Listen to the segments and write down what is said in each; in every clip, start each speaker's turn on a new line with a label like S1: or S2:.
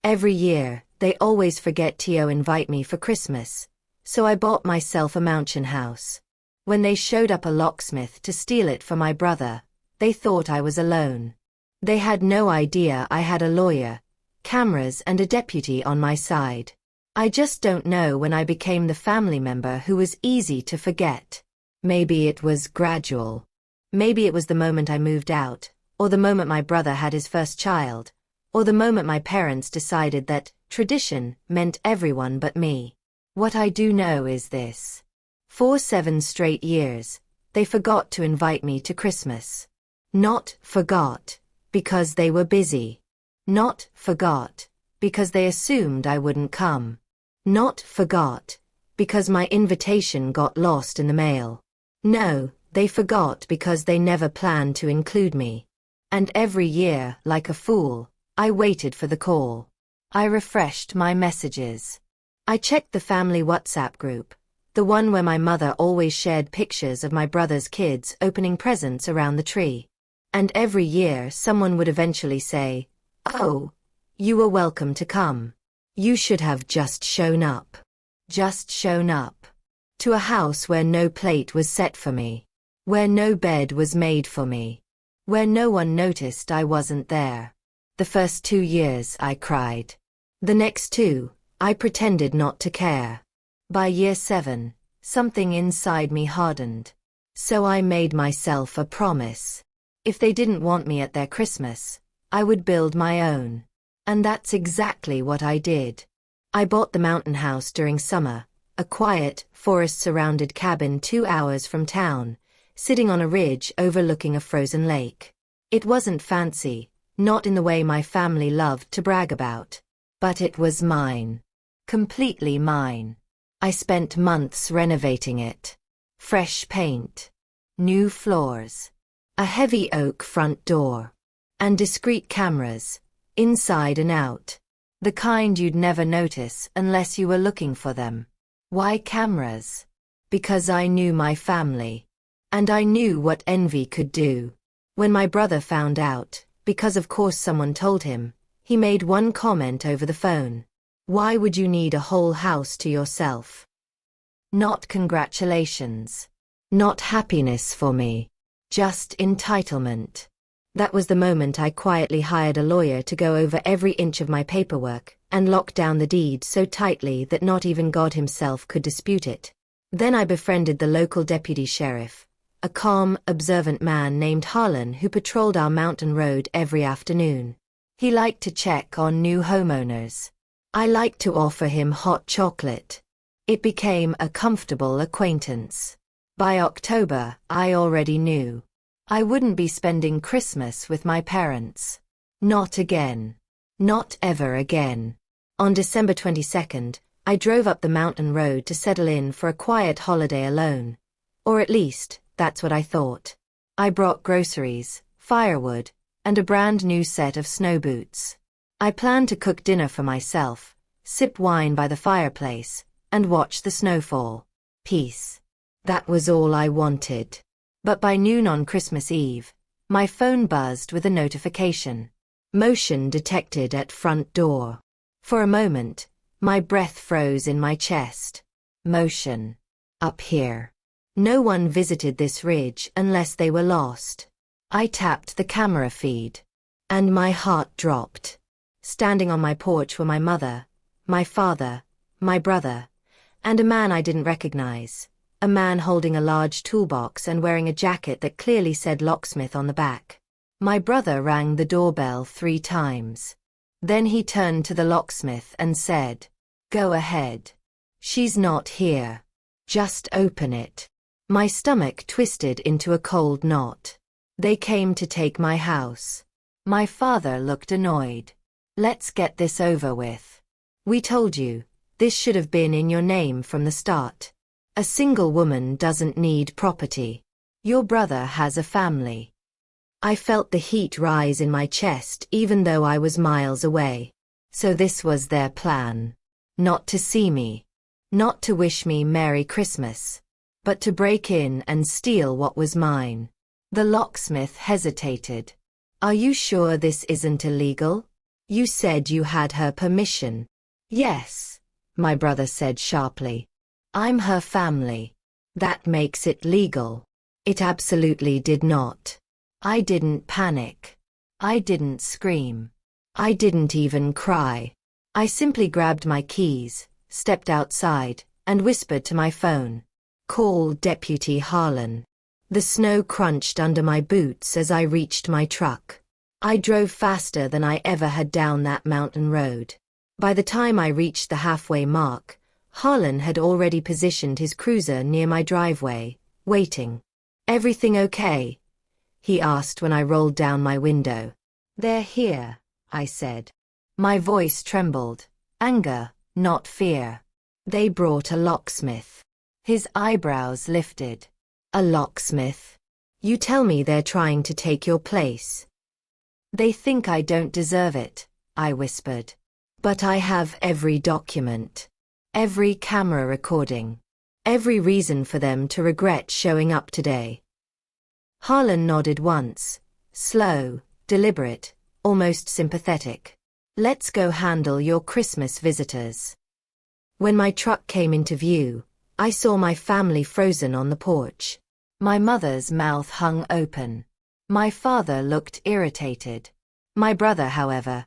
S1: Every year, they always forget to invite me for Christmas, so I bought myself a mountain house. When they showed up a locksmith to steal it for my brother, they thought I was alone. They had no idea I had a lawyer, cameras and a deputy on my side. I just don't know when I became the family member who was easy to forget. Maybe it was gradual. Maybe it was the moment I moved out, or the moment my brother had his first child, or the moment my parents decided that tradition meant everyone but me. What I do know is this. For 7 straight years, they forgot to invite me to Christmas. Not forgot, because they were busy. Not forgot, because they assumed I wouldn't come. Not forgot, because my invitation got lost in the mail. No, they forgot because they never planned to include me. And every year, like a fool, I waited for the call. I refreshed my messages. I checked the family WhatsApp group, the one where my mother always shared pictures of my brother's kids opening presents around the tree. And every year someone would eventually say, "Oh, you were welcome to come. You should have just shown up." Just shown up. To a house where no plate was set for me. Where no bed was made for me. Where no one noticed I wasn't there. The first 2 years I cried. The next 2, I pretended not to care. By year 7, something inside me hardened. So I made myself a promise. If they didn't want me at their Christmas, I would build my own. And that's exactly what I did. I bought the mountain house during summer, a quiet, forest-surrounded cabin 2 hours from town, sitting on a ridge overlooking a frozen lake. It wasn't fancy, not in the way my family loved to brag about. But it was mine. Completely mine. I spent months renovating it. Fresh paint. New floors. A heavy oak front door. And discreet cameras, inside and out. The kind you'd never notice unless you were looking for them. Why cameras? Because I knew my family. And I knew what envy could do. When my brother found out, because of course someone told him, he made one comment over the phone. "Why would you need a whole house to yourself?" Not congratulations. Not happiness for me. Just entitlement. That was the moment I quietly hired a lawyer to go over every inch of my paperwork and lock down the deed so tightly that not even God himself could dispute it. Then I befriended the local deputy sheriff, a calm, observant man named Harlan who patrolled our mountain road every afternoon. He liked to check on new homeowners. I liked to offer him hot chocolate. It became a comfortable acquaintance. By October, I already knew. I wouldn't be spending Christmas with my parents. Not again. Not ever again. On December 22nd, I drove up the mountain road to settle in for a quiet holiday alone. Or at least, that's what I thought. I brought groceries, firewood, and a brand new set of snow boots. I planned to cook dinner for myself, sip wine by the fireplace, and watch the snowfall. Peace. That was all I wanted. But by noon on Christmas Eve, my phone buzzed with a notification. Motion detected at front door. For a moment, my breath froze in my chest. Motion. Up here. No one visited this ridge unless they were lost. I tapped the camera feed. And my heart dropped. Standing on my porch were my mother, my father, my brother, and a man I didn't recognize. A man holding a large toolbox and wearing a jacket that clearly said locksmith on the back. My brother rang the doorbell 3 times. Then he turned to the locksmith and said, "Go ahead. She's not here. Just open it." My stomach twisted into a cold knot. They came to take my house. My father looked annoyed. "Let's get this over with. We told you, this should have been in your name from the start. A single woman doesn't need property. Your brother has a family." I felt the heat rise in my chest even though I was miles away. So this was their plan. Not to see me. Not to wish me Merry Christmas. But to break in and steal what was mine. The locksmith hesitated. "Are you sure this isn't illegal? You said you had her permission. Yes, my brother said sharply. I'm her family. That makes it legal. It absolutely did not. I didn't panic. I didn't scream. I didn't even cry. I simply grabbed my keys, stepped outside, and whispered to my phone. Call Deputy Harlan. The snow crunched under my boots as I reached my truck. I drove faster than I ever had down that mountain road. By the time I reached the halfway mark, Harlan had already positioned his cruiser near my driveway, waiting. Everything okay? He asked when I rolled down my window. They're here, I said. My voice trembled. Anger, not fear. They brought a locksmith. His eyebrows lifted. A locksmith? You tell me they're trying to take your place. They think I don't deserve it, I whispered. But I have every document. Every camera recording. Every reason for them to regret showing up today. Harlan nodded once. Slow, deliberate, almost sympathetic. Let's go handle your Christmas visitors. When my truck came into view, I saw my family frozen on the porch. My mother's mouth hung open. My father looked irritated. My brother, however,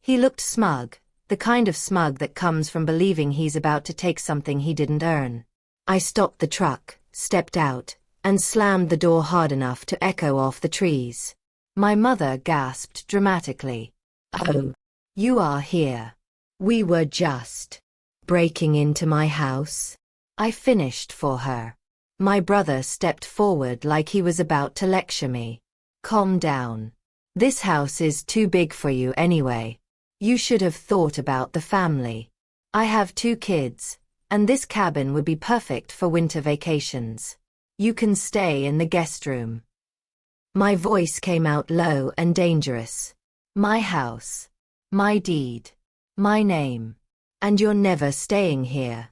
S1: he looked smug, the kind of smug that comes from believing he's about to take something he didn't earn. I stopped the truck, stepped out, and slammed the door hard enough to echo off the trees. My mother gasped dramatically. Oh, you are here. We were just breaking into my house. I finished for her. My brother stepped forward like he was about to lecture me. Calm down. This house is too big for you anyway. You should have thought about the family. I have 2 kids, and this cabin would be perfect for winter vacations. You can stay in the guest room. My voice came out low and dangerous. My house. My deed. My name. And you're never staying here.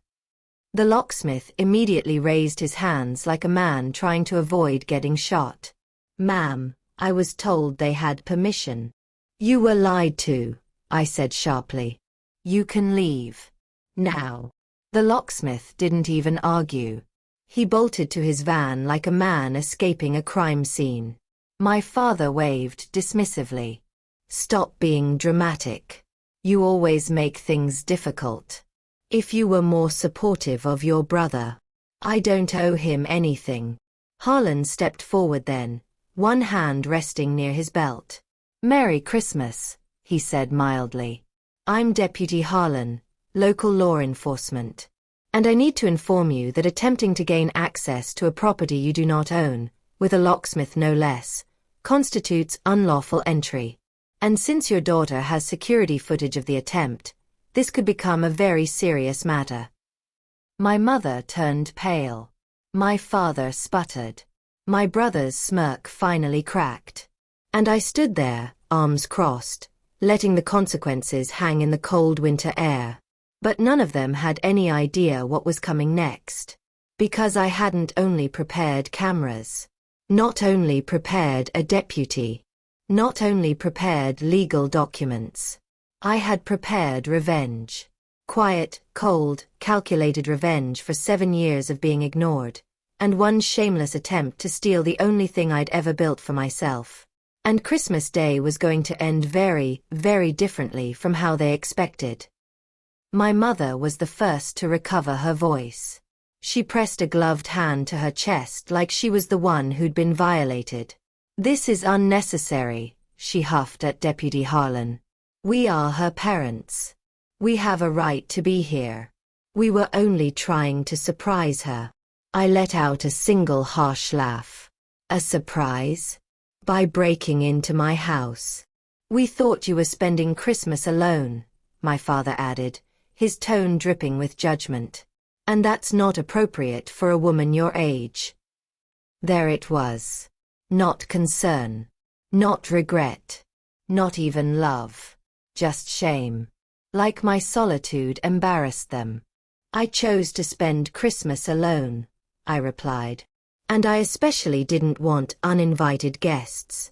S1: The locksmith immediately raised his hands like a man trying to avoid getting shot. Ma'am, I was told they had permission. You were lied to, I said sharply. You can leave. Now. The locksmith didn't even argue. He bolted to his van like a man escaping a crime scene. My father waved dismissively. Stop being dramatic. You always make things difficult. If you were more supportive of your brother. I don't owe him anything. Harlan stepped forward then, one hand resting near his belt. Merry Christmas, he said mildly. I'm Deputy Harlan, local law enforcement. And I need to inform you that attempting to gain access to a property you do not own, with a locksmith no less, constitutes unlawful entry. And since your daughter has security footage of the attempt, this could become a very serious matter. My mother turned pale. My father sputtered. My brother's smirk finally cracked. And I stood there, arms crossed, letting the consequences hang in the cold winter air. But none of them had any idea what was coming next. Because I hadn't only prepared cameras. Not only prepared a deputy. Not only prepared legal documents. I had prepared revenge. Quiet, cold, calculated revenge for 7 years of being ignored. And one shameless attempt to steal the only thing I'd ever built for myself. And Christmas Day was going to end very, very differently from how they expected. My mother was the first to recover her voice. She pressed a gloved hand to her chest like she was the one who'd been violated. This is unnecessary, she huffed at Deputy Harlan. We are her parents. We have a right to be here. We were only trying to surprise her. I let out a single harsh laugh. A surprise? By breaking into my house. We thought you were spending Christmas alone, my father added, his tone dripping with judgment. And that's not appropriate for a woman your age. There it was. Not concern. Not regret. Not even love. Just shame. Like my solitude embarrassed them. I chose to spend Christmas alone, I replied. And I especially didn't want uninvited guests.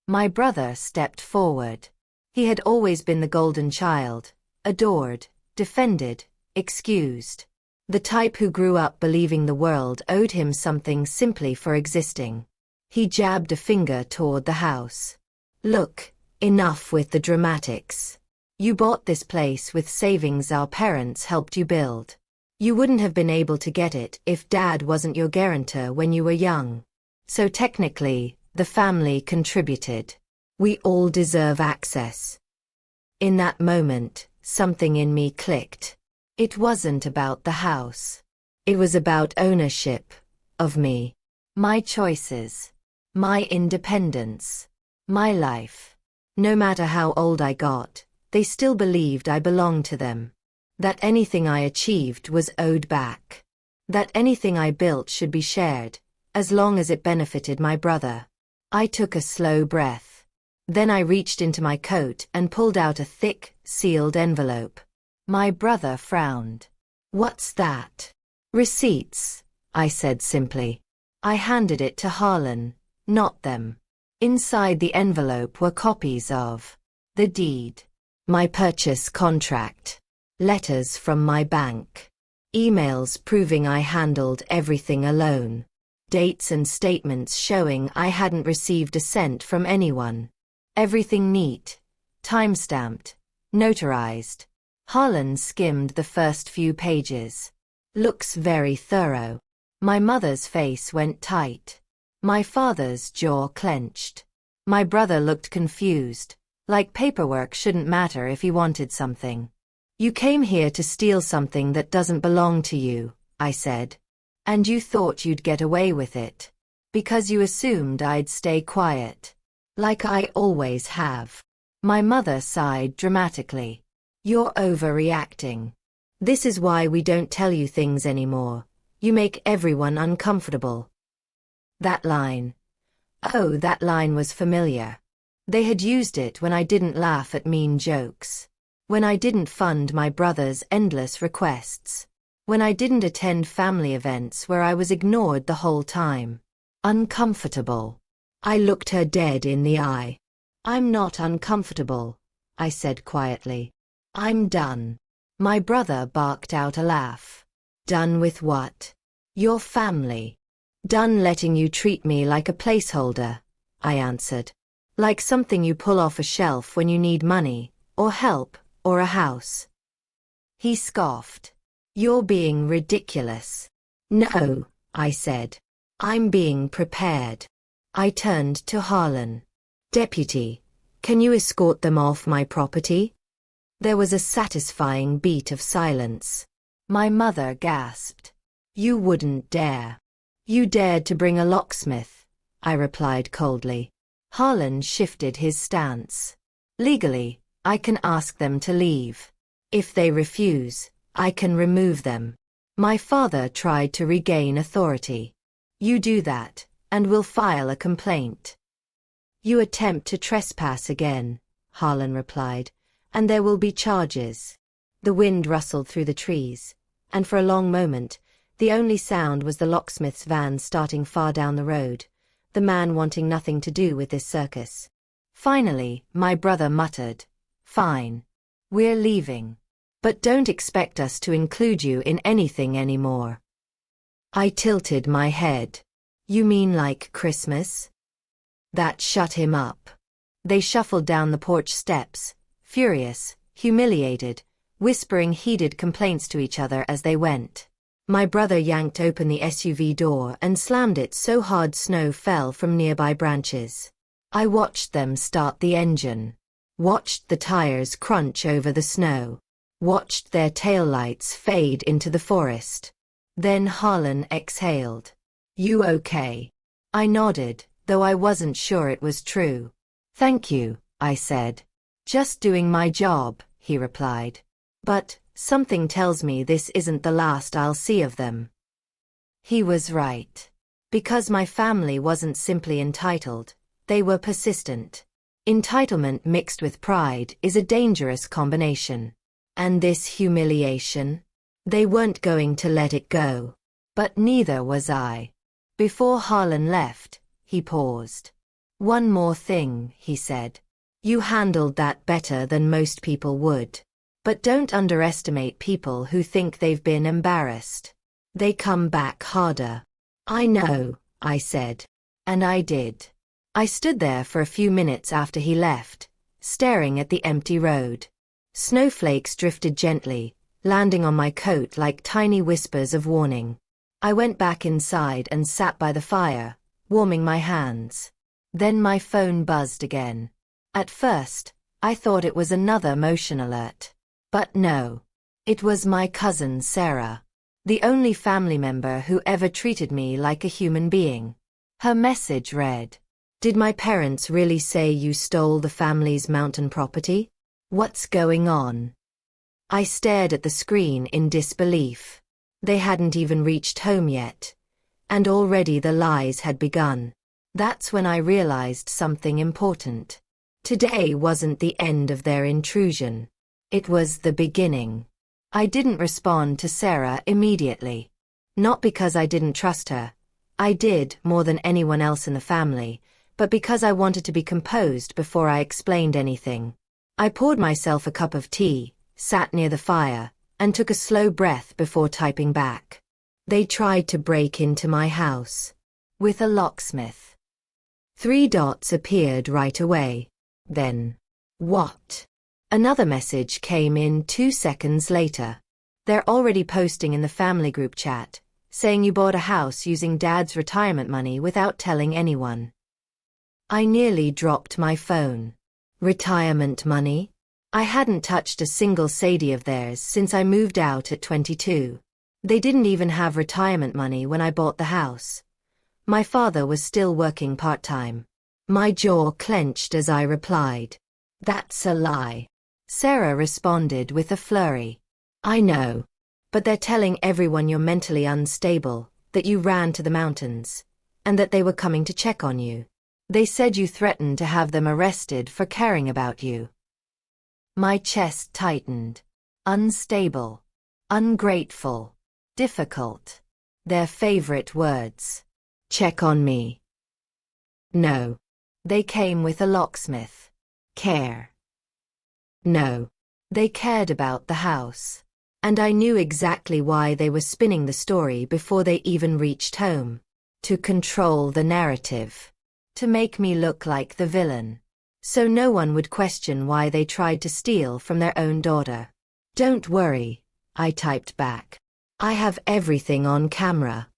S1: My brother stepped forward. He had always been the golden child, adored, defended, excused. The type who grew up believing the world owed him something simply for existing. He jabbed a finger toward the house. Look, enough with the dramatics. You bought this place with savings our parents helped you build. You wouldn't have been able to get it if Dad wasn't your guarantor when you were young. So technically, the family contributed. We all deserve access. In that moment, something in me clicked. It wasn't about the house. It was about ownership of me. My choices. My independence. My life. No matter how old I got, they still believed I belonged to them. That anything I achieved was owed back. That anything I built should be shared, as long as it benefited my brother. I took a slow breath. Then I reached into my coat and pulled out a thick, sealed envelope. My brother frowned. What's that? Receipts, I said simply. I handed it to Harlan, not them. Inside the envelope were copies of the deed, my purchase contract, letters from my bank, emails proving I handled everything alone, dates and statements showing I hadn't received a cent from anyone. Everything neat, time-stamped, notarized. Harlan skimmed the first few pages. Looks very thorough. My mother's face went tight. My father's jaw clenched. My brother looked confused, like paperwork shouldn't matter if he wanted something. You came here to steal something that doesn't belong to you, I said. And you thought you'd get away with it. Because you assumed I'd stay quiet. Like I always have. My mother sighed dramatically. You're overreacting. This is why we don't tell you things anymore. You make everyone uncomfortable. That line. Oh, that line was familiar. They had used it when I didn't laugh at mean jokes. When I didn't fund my brother's endless requests. When I didn't attend family events where I was ignored the whole time. Uncomfortable. I looked her dead in the eye. I'm not uncomfortable, I said quietly. I'm done. My brother barked out a laugh. Done with what? Your family. Done letting you treat me like a placeholder, I answered. Like something you pull off a shelf when you need money, or help, or a house. He scoffed. You're being ridiculous. No, I said. I'm being prepared. I turned to Harlan. Deputy, can you escort them off my property? There was a satisfying beat of silence. My mother gasped. You wouldn't dare. You dared to bring a locksmith, I replied coldly. Harlan shifted his stance. Legally, I can ask them to leave. If they refuse, I can remove them. My father tried to regain authority. You do that, and we'll file a complaint. You attempt to trespass again, Harlan replied, and there will be charges. The wind rustled through the trees, and for a long moment, the only sound was the locksmith's van starting far down the road, the man wanting nothing to do with this circus. Finally, my brother muttered, Fine. We're leaving. But don't expect us to include you in anything anymore. I tilted my head. You mean like Christmas? That shut him up. They shuffled down the porch steps, furious, humiliated, whispering heated complaints to each other as they went. My brother yanked open the SUV door and slammed it so hard snow fell from nearby branches. I watched them start the engine. Watched the tires crunch over the snow. Watched their taillights fade into the forest. Then Harlan exhaled. You okay? I nodded, though I wasn't sure it was true. Thank you, I said. Just doing my job, he replied. But, something tells me this isn't the last I'll see of them. He was right. Because my family wasn't simply entitled, they were persistent. Entitlement mixed with pride is a dangerous combination. And this humiliation? They weren't going to let it go. But neither was I. Before Harlan left, he paused. One more thing, he said. You handled that better than most people would. But don't underestimate people who think they've been embarrassed. They come back harder. I know, I said. And I did. I stood there for a few minutes after he left, staring at the empty road. Snowflakes drifted gently, landing on my coat like tiny whispers of warning. I went back inside and sat by the fire, warming my hands. Then my phone buzzed again. At first, I thought it was another motion alert. But no. It was my cousin Sarah. The only family member who ever treated me like a human being. Her message read, "Did my parents really say you stole the family's mountain property? What's going on?" I stared at the screen in disbelief. They hadn't even reached home yet. And already the lies had begun. That's when I realized something important. Today wasn't the end of their intrusion. It was the beginning. I didn't respond to Sarah immediately. Not because I didn't trust her. I did more than anyone else in the family, but because I wanted to be composed before I explained anything. I poured myself a cup of tea, sat near the fire, and took a slow breath before typing back. They tried to break into my house. With a locksmith. 3 dots appeared right away. Then, what? Another message came in 2 seconds later. They're already posting in the family group chat, saying you bought a house using Dad's retirement money without telling anyone. I nearly dropped my phone. Retirement money? I hadn't touched a single Sadie of theirs since I moved out at 22. They didn't even have retirement money when I bought the house. My father was still working part-time. My jaw clenched as I replied. That's a lie. Sarah responded with a flurry. I know. But they're telling everyone you're mentally unstable, that you ran to the mountains, and that they were coming to check on you. They said you threatened to have them arrested for caring about you. My chest tightened. Unstable. Ungrateful. Difficult. Their favorite words. Check on me. No. They came with a locksmith. Care. No. They cared about the house. And I knew exactly why they were spinning the story before they even reached home. To control the narrative. To make me look like the villain. So no one would question why they tried to steal from their own daughter. Don't worry, I typed back. I have everything on camera.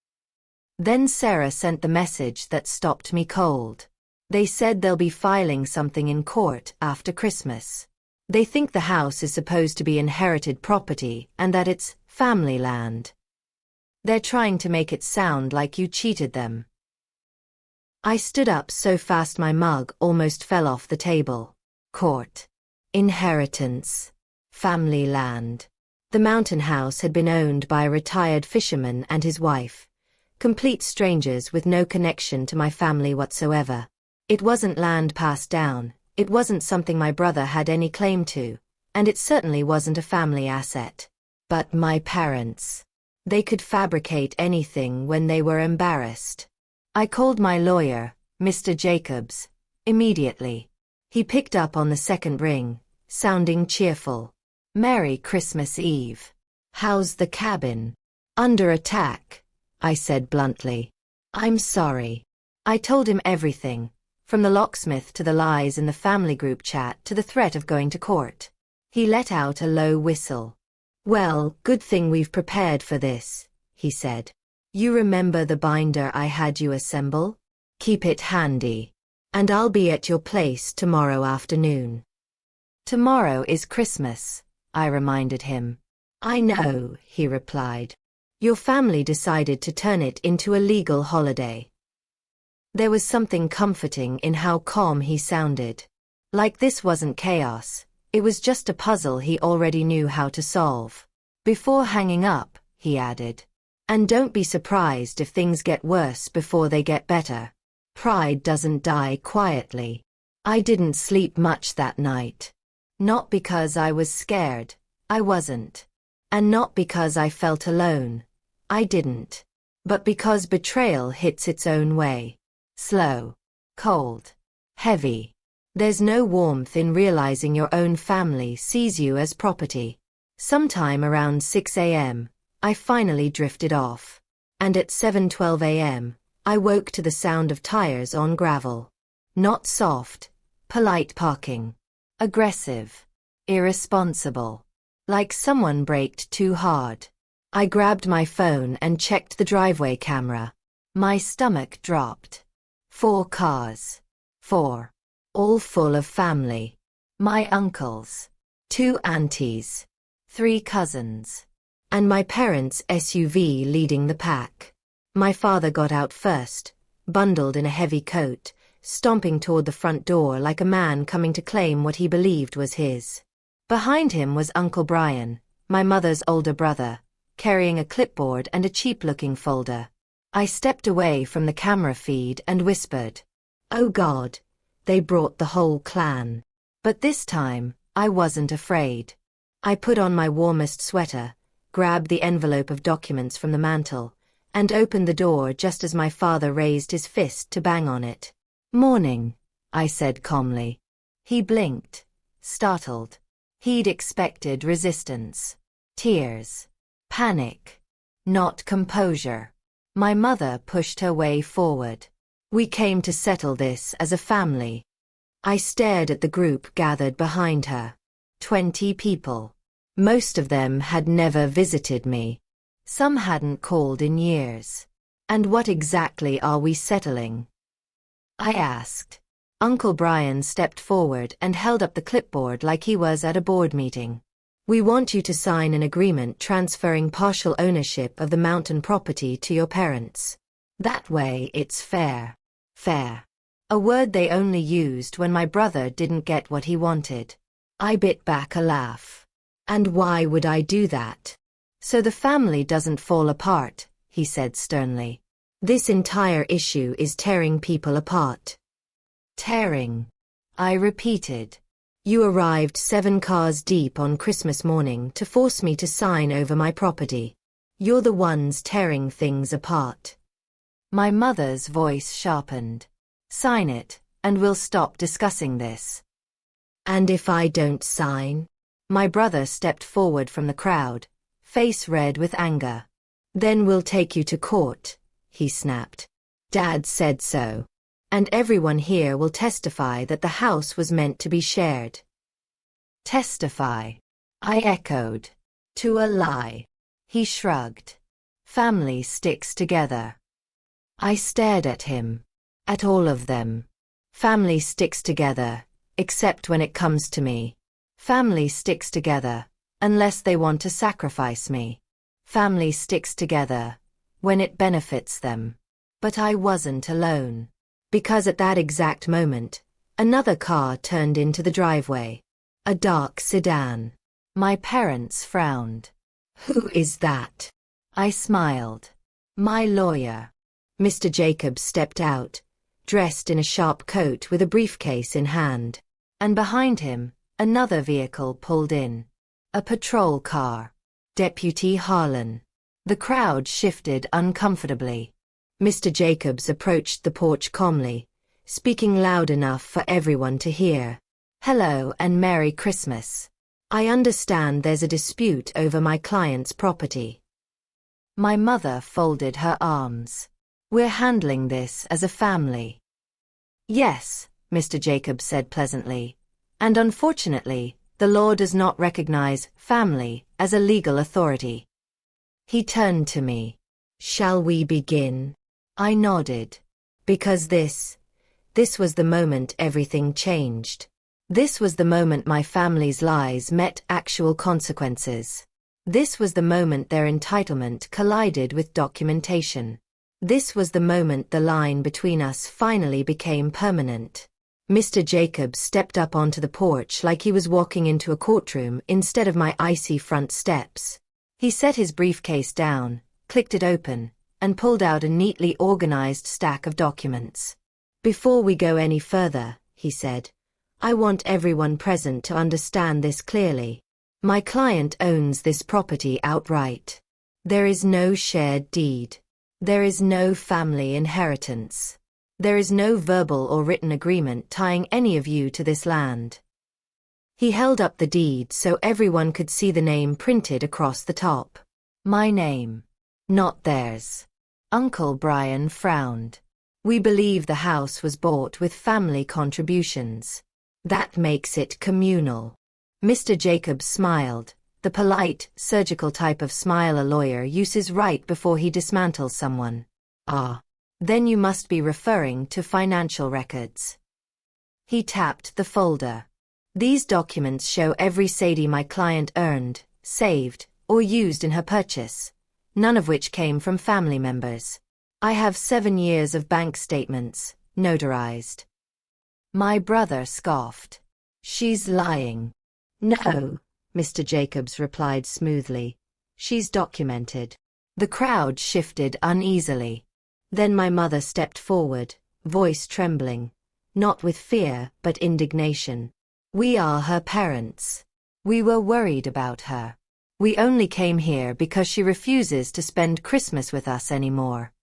S1: Then Sarah sent the message that stopped me cold. They said they'll be filing something in court after Christmas. They think the house is supposed to be inherited property and that it's family land. They're trying to make it sound like you cheated them. I stood up so fast my mug almost fell off the table. Court. Inheritance. Family land. The mountain house had been owned by a retired fisherman and his wife. Complete strangers with no connection to my family whatsoever. It wasn't land passed down. It wasn't something my brother had any claim to, and it certainly wasn't a family asset. But my parents. They could fabricate anything when they were embarrassed. I called my lawyer, Mr. Jacobs, immediately. He picked up on the second ring, sounding cheerful. Merry Christmas Eve. How's the cabin? Under attack, I said bluntly. I'm sorry. I told him everything. From the locksmith to the lies in the family group chat to the threat of going to court. He let out a low whistle. Well, good thing we've prepared for this, he said. You remember the binder I had you assemble? Keep it handy. And I'll be at your place tomorrow afternoon. Tomorrow is Christmas, I reminded him. I know, he replied. Your family decided to turn it into a legal holiday. There was something comforting in how calm he sounded. Like this wasn't chaos, it was just a puzzle he already knew how to solve. Before hanging up, he added. And don't be surprised if things get worse before they get better. Pride doesn't die quietly. I didn't sleep much that night. Not because I was scared, I wasn't. And not because I felt alone, I didn't. But because betrayal hits its own way. Slow, cold, heavy. There's no warmth in realizing your own family sees you as property. Sometime around 6 a.m., I finally drifted off. And at 7:12 a.m., I woke to the sound of tires on gravel. Not soft, polite parking. Aggressive. Irresponsible. Like someone braked too hard. I grabbed my phone and checked the driveway camera. My stomach dropped. 4 cars. 4. All full of family. My uncles. 2 aunties. 3 cousins. And my parents' SUV leading the pack. My father got out first, bundled in a heavy coat, stomping toward the front door like a man coming to claim what he believed was his. Behind him was Uncle Brian, my mother's older brother, carrying a clipboard and a cheap-looking folder. I stepped away from the camera feed and whispered, "Oh God, they brought the whole clan." But this time, I wasn't afraid. I put on my warmest sweater, grabbed the envelope of documents from the mantel, and opened the door just as my father raised his fist to bang on it. "Morning," I said calmly. He blinked, startled. He'd expected resistance. Tears. Panic. Not composure. My mother pushed her way forward. "We came to settle this as a family." I stared at the group gathered behind her. 20 people. Most of them had never visited me. Some hadn't called in years. "And what exactly are we settling?" I asked. Uncle Brian stepped forward and held up the clipboard like he was at a board meeting. "We want you to sign an agreement transferring partial ownership of the mountain property to your parents. That way it's fair." Fair. A word they only used when my brother didn't get what he wanted. I bit back a laugh. "And why would I do that?" "So the family doesn't fall apart," he said sternly. "This entire issue is tearing people apart." Tearing. I repeated. "You arrived 7 cars deep on Christmas morning to force me to sign over my property. You're the ones tearing things apart." My mother's voice sharpened. "Sign it, and we'll stop discussing this." "And if I don't sign?" My brother stepped forward from the crowd, face red with anger. "Then we'll take you to court," he snapped. "Dad said so. And everyone here will testify that the house was meant to be shared." "Testify," I echoed. "To a lie." He shrugged. "Family sticks together." I stared at him. At all of them. Family sticks together, except when it comes to me. Family sticks together, unless they want to sacrifice me. Family sticks together, when it benefits them. But I wasn't alone. Because at that exact moment, another car turned into the driveway. A dark sedan. My parents frowned. "Who is that?" I smiled. "My lawyer." Mr. Jacobs stepped out, dressed in a sharp coat with a briefcase in hand. And behind him, another vehicle pulled in. A patrol car. Deputy Harlan. The crowd shifted uncomfortably. Mr. Jacobs approached the porch calmly, speaking loud enough for everyone to hear. "Hello and Merry Christmas. I understand there's a dispute over my client's property." My mother folded her arms. "We're handling this as a family." "Yes," Mr. Jacobs said pleasantly. "And unfortunately, the law does not recognize family as a legal authority." He turned to me. "Shall we begin?" I nodded. Because this was the moment everything changed. This was the moment my family's lies met actual consequences. This was the moment their entitlement collided with documentation. This was the moment the line between us finally became permanent. Mr. Jacobs stepped up onto the porch like he was walking into a courtroom instead of my icy front steps. He set his briefcase down, clicked it open, and pulled out a neatly organized stack of documents. "Before we go any further," he said, "I want everyone present to understand this clearly. My client owns this property outright. There is no shared deed. There is no family inheritance. There is no verbal or written agreement tying any of you to this land. He held up the deed so everyone could see the name printed across the top. My name. Not theirs. Uncle Brian frowned. We believe the house was bought with family contributions. That makes it communal. Mr. Jacobs smiled, the polite, surgical type of smile a lawyer uses right before he dismantles someone. Ah. Then you must be referring to financial records. He tapped the folder. These documents show every Sadie my client earned, saved, or used in her purchase, none of which came from family members. I have 7 years of bank statements, notarized. My brother scoffed. She's lying. No, Mr. Jacobs replied smoothly. She's documented. The crowd shifted uneasily. Then my mother stepped forward, voice trembling, not with fear but indignation. We are her parents. We were worried about her. We only came here because she refuses to spend Christmas with us anymore.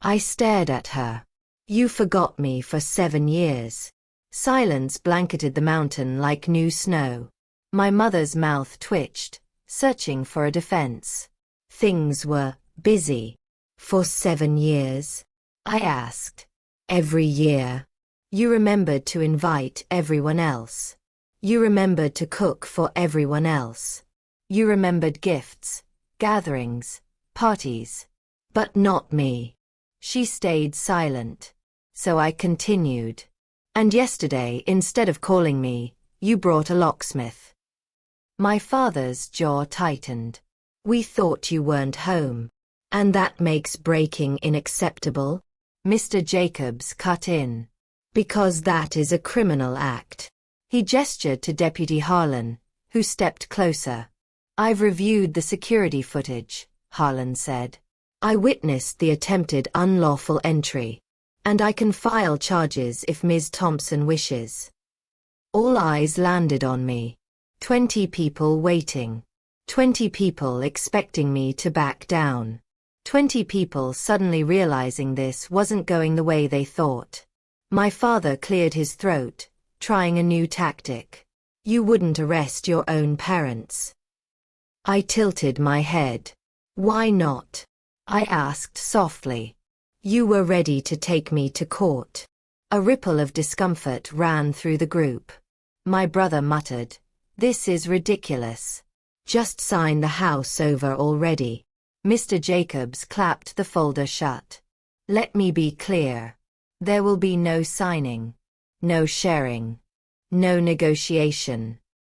S1: I stared at her. You forgot me for 7 years. Silence blanketed the mountain like new snow. My mother's mouth twitched, searching for a defense. Things were busy. For 7 years? I asked. Every year. You remembered to invite everyone else. You remembered to cook for everyone else. You remembered gifts, gatherings, parties. But not me. She stayed silent. So I continued. And yesterday, instead of calling me, you brought a locksmith. My father's jaw tightened. We thought you weren't home. And that makes breaking in acceptable? Mr. Jacobs cut in. Because that is a criminal act. He gestured to Deputy Harlan, who stepped closer. I've reviewed the security footage, Harlan said. I witnessed the attempted unlawful entry. And I can file charges if Ms. Thompson wishes. All eyes landed on me. 20 people waiting. 20 people expecting me to back down. 20 people suddenly realizing this wasn't going the way they thought. My father cleared his throat, trying a new tactic. You wouldn't arrest your own parents. I tilted my head. Why not? I asked softly. You were ready to take me to court. A ripple of discomfort ran through the group. My brother muttered, This is ridiculous. Just sign the house over already. Mr. Jacobs clapped the folder shut. Let me be clear. There will be no signing, no sharing, no negotiation,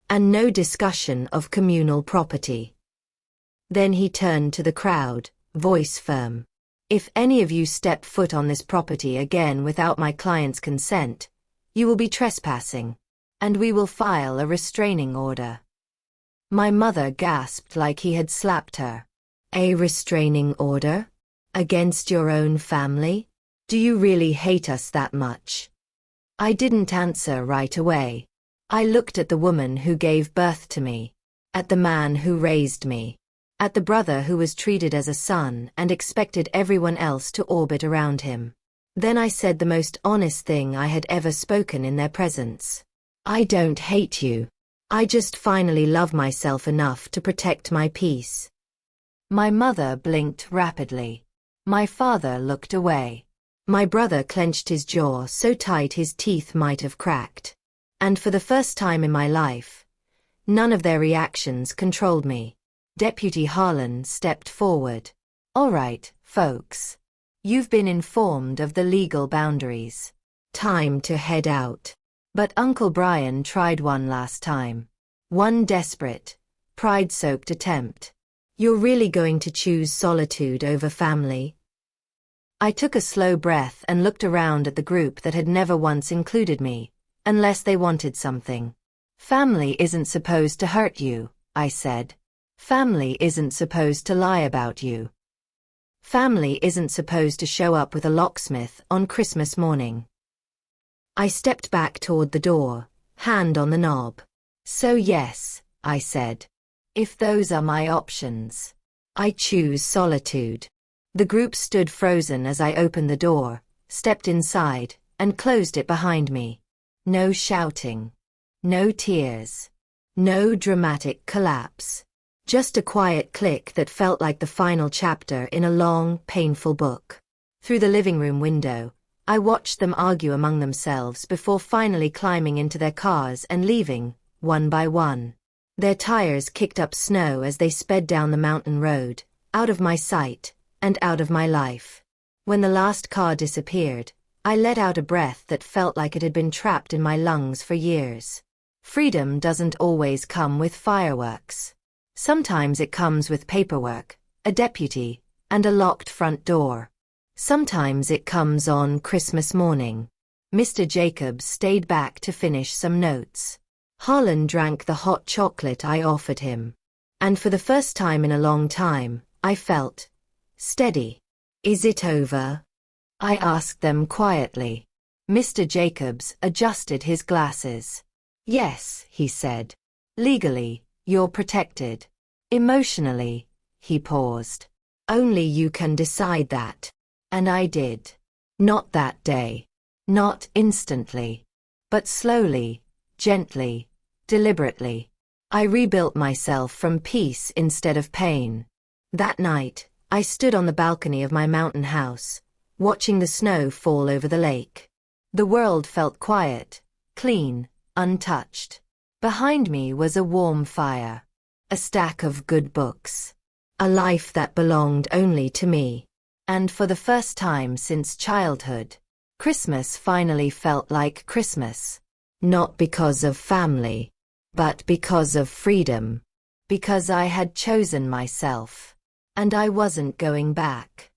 S1: and no discussion of communal property. Then he turned to the crowd, voice firm. If any of you step foot on this property again without my client's consent, you will be trespassing, and we will file a restraining order. My mother gasped like he had slapped her. A restraining order? Against your own family? Do you really hate us that much? I didn't answer right away. I looked at the woman who gave birth to me, at the man who raised me, at the brother who was treated as a son and expected everyone else to orbit around him. Then I said the most honest thing I had ever spoken in their presence. I don't hate you. I just finally love myself enough to protect my peace. My mother blinked rapidly. My father looked away. My brother clenched his jaw so tight his teeth might have cracked. And for the first time in my life, none of their reactions controlled me. Deputy Harlan stepped forward. All right, folks. You've been informed of the legal boundaries. Time to head out. But Uncle Brian tried one last time. One desperate, pride-soaked attempt. You're really going to choose solitude over family? I took a slow breath and looked around at the group that had never once included me, unless they wanted something. Family isn't supposed to hurt you, I said. Family isn't supposed to lie about you. Family isn't supposed to show up with a locksmith on Christmas morning. I stepped back toward the door, hand on the knob. So yes, I said. If those are my options, I choose solitude. The group stood frozen as I opened the door, stepped inside, and closed it behind me. No shouting. No tears. No dramatic collapse. Just a quiet click that felt like the final chapter in a long, painful book. Through the living room window, I watched them argue among themselves before finally climbing into their cars and leaving, one by one. Their tires kicked up snow as they sped down the mountain road, out of my sight, and out of my life. When the last car disappeared, I let out a breath that felt like it had been trapped in my lungs for years. Freedom doesn't always come with fireworks. Sometimes it comes with paperwork, a deputy, and a locked front door. Sometimes it comes on Christmas morning. Mr. Jacobs stayed back to finish some notes. Harlan drank the hot chocolate I offered him. And for the first time in a long time, I felt steady. "Is it over?" I asked them quietly. Mr. Jacobs adjusted his glasses. "Yes," he said. "Legally, you're protected. Emotionally," he paused. "Only you can decide that." And I did. Not that day. Not instantly. But slowly, gently, deliberately. I rebuilt myself from peace instead of pain. That night, I stood on the balcony of my mountain house, watching the snow fall over the lake. The world felt quiet, clean, untouched. Behind me was a warm fire. A stack of good books. A life that belonged only to me. And for the first time since childhood, Christmas finally felt like Christmas. Not because of family, but because of freedom. Because I had chosen myself. And I wasn't going back.